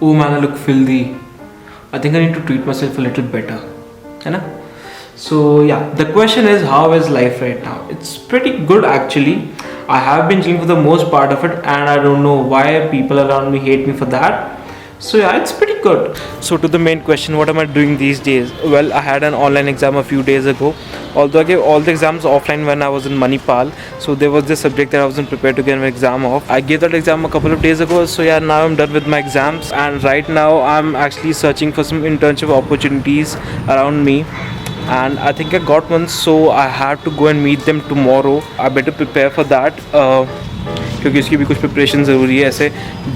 oh man, I look filthy. I think I need to treat myself a little better. है ना? So yeah, the question is, how is life right now? It's pretty good actually. I have been chilling for the most part of it, and I don't know why people around me hate me for that. So yeah, it's pretty good. So to the main question, what am I doing these days? Well, I had an online exam a few days ago. Although I gave all the exams offline when I was in Manipal, so there was this subject that I wasn't prepared to get an exam of. I gave that exam a couple of days ago, so yeah, now I'm done with my exams, and right now I'm actually searching for some internship opportunities around me. And I think I got one, so I have to go and meet them tomorrow. I better prepare for that. क्योंकि इसकी भी कुछ preparation ज़रूरी है. ऐसे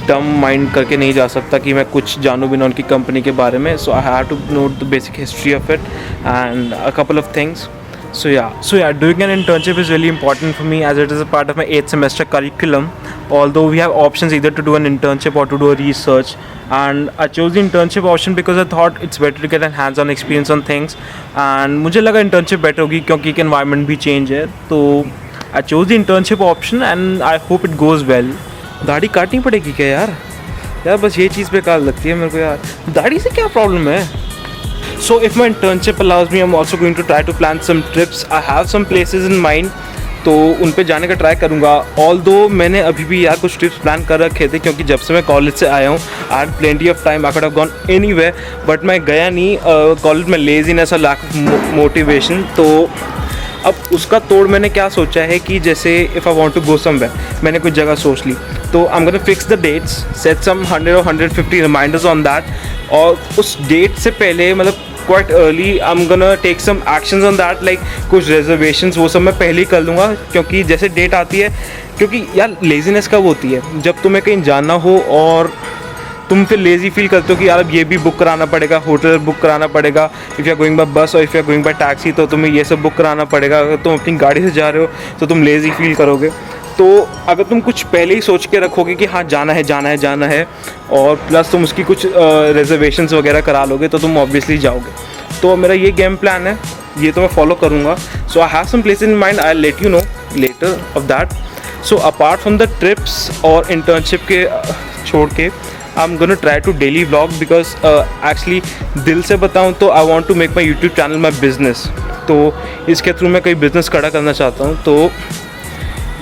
डम mind करके नहीं जा सकता कि मैं कुछ जानूँ बिना उनकी कंपनी के बारे में. So I have to note the basic history of it and a couple of things. So yeah, doing an internship is really important for me as it is a part of my 8th semester curriculum. Although we have options either to do an internship or to do a research, and I chose the internship option because I thought it's better to get a hands-on experience on things. And मुझे लगा internship better होगी क्योंकि एक environment भी change है. तो I chose the internship option and I hope it goes well. दाढ़ी काटनी पड़ेगी क्या यार? यार बस ये चीज़ बेकार लगती है मेरे को यार. दाढ़ी से क्या प्रॉब्लम है? So if my internship allows me, I'm also going to try to plan some trips. I have some places in mind, तो उन पे जाने का ट्राई करूँगा. Although मैंने अभी भी यार कुछ ट्रिप्स प्लान कर रखे थे क्योंकि जब से मैं कॉलेज से आया हूँ I had plenty of time. I could have gone anywhere, but मैं गया नहीं. कॉलेज में लेजीनेस और लैक ऑफ मोटिवेशन. तो अब उसका तोड़ मैंने क्या सोचा है कि जैसे if I want to go somewhere, मैंने कुछ जगह सोच ली, तो I am gonna fix the dates, set some 100 or 150 reminders on that. और उस डेट से पहले मतलब quite early I am gonna take some actions on that, like कुछ रिजर्वेशंस वो सब मैं पहले ही कर लूँगा. क्योंकि जैसे डेट आती है, क्योंकि यार लेजीनेस कब होती है? जब तुम्हें कहीं जाना हो और तुम फिर लेज़ी फील करते हो कि यार अब ये भी बुक कराना पड़ेगा, होटल बुक कराना पड़ेगा. If you are going by bus और if you are going by taxi तो तुम्हें ये सब बुक कराना पड़ेगा. अगर तुम अपनी गाड़ी से जा रहे हो तो तुम लेज़ी फील करोगे. तो अगर तुम कुछ पहले ही सोच के रखोगे कि हाँ जाना है और प्लस तुम उसकी कुछ रिजर्वेशंस वगैरह करा लोगे तो तुम ऑब्वियसली जाओगे. तो मेरा ये गेम प्लान है, ये तो मैं फॉलो करूँगा. So I have some place in mind, I let you know later of that. So apart from the trips और इंटर्नशिप के छोड़ के I'm gonna try to daily vlog because actually दिल से बताऊँ तो I want to make my YouTube channel my business. तो इसके थ्रू मैं कोई बिज़नेस खड़ा करना चाहता हूँ. तो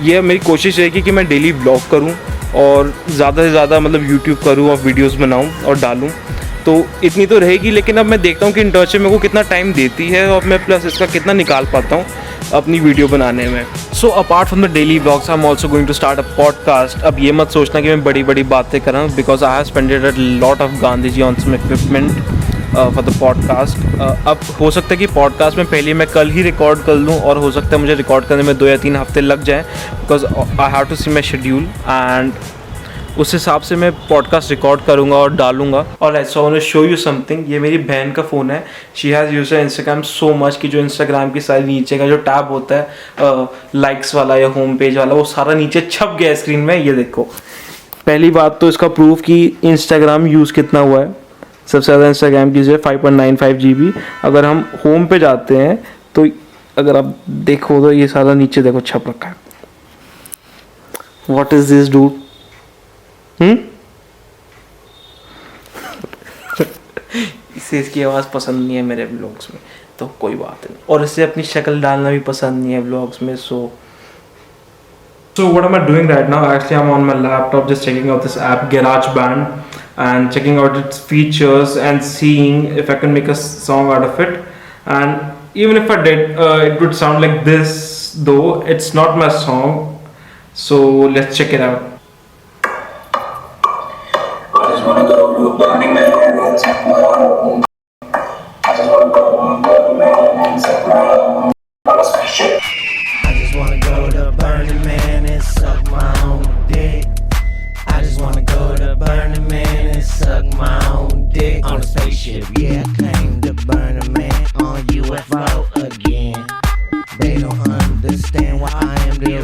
ये मेरी कोशिश रहेगी कि मैं डेली व्लॉग करूँ और ज़्यादा से ज़्यादा मतलब यूट्यूब करूँ और वीडियोस बनाऊँ और डालूँ. तो इतनी तो रहेगी, लेकिन अब मैं देखता हूँ कि इंटर्नशिप मेरे को कितना टाइम देती है और मैं प्लस इसका कितना निकाल पाता हूँ अपनी वीडियो बनाने में. So apart from the daily vlogs I am also going to start a podcast. अब ये मत सोचना कि मैं बड़ी बड़ी बातें कर रहा हूँ, because I have spended a lot of Gandhi ji on some equipment for the podcast. अब हो सकता है कि पॉडकास्ट में पहले मैं कल ही रिकॉर्ड कर लूँ और हो सकता है मुझे रिकॉर्ड करने में 2 या 3 हफ्ते लग जाएँ, because I have to see my schedule and उस हिसाब से मैं पॉडकास्ट रिकॉर्ड करूँगा और डालूँगा. और I so want to show you something. ये मेरी बहन का फ़ोन है. She has used Instagram so much कि जो इंस्टाग्राम की सारी नीचे का जो टैब होता है लाइक्स वाला या होम पेज वाला, वो सारा नीचे छप गया स्क्रीन में. ये देखो, पहली बात तो इसका प्रूफ कि इंस्टाग्राम यूज़ कितना हुआ है. सबसे ज़्यादा इंस्टाग्राम की जो है 5.95 GB. अगर हम होम पे जाते हैं तो अगर आप देखो तो ये सारा नीचे देखो छप रखा है. What is this dude? इसे इसकी आवाज़ पसंद नहीं है मेरे व्लॉग्स में, तो कोई बात नहीं. और इसे अपनी शक्ल डालना भी पसंद नहीं है व्लॉग्स में. So what am I doing right now? Actually, I'm on my laptop just checking out this app GarageBand and checking out its features and seeing if I can make a song out of it. And even if I did, it would sound like this, though it's not my song. So let's check it out. Yeah, I claim to burn a man on UFO again. They don't understand why I am the